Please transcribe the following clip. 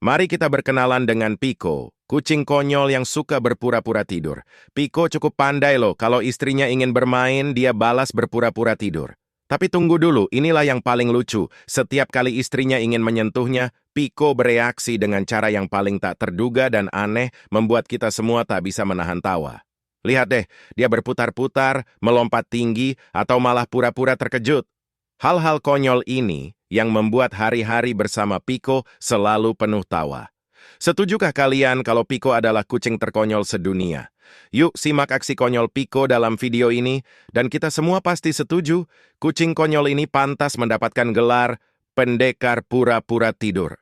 Mari kita berkenalan dengan Piko, kucing konyol yang suka berpura-pura tidur. Piko cukup pandai loh, kalau istrinya ingin bermain, dia balas berpura-pura tidur. Tapi tunggu dulu, inilah yang paling lucu. Setiap kali istrinya ingin menyentuhnya, Piko bereaksi dengan cara yang paling tak terduga dan aneh, membuat kita semua tak bisa menahan tawa. Lihat deh, dia berputar-putar, melompat tinggi, atau malah pura-pura terkejut. Hal-hal konyol ini yang membuat hari-hari bersama Piko selalu penuh tawa. Setujukah kalian kalau Piko adalah kucing terkonyol sedunia? Yuk simak aksi konyol Piko dalam video ini, dan kita semua pasti setuju, kucing konyol ini pantas mendapatkan gelar pendekar pura-pura tidur.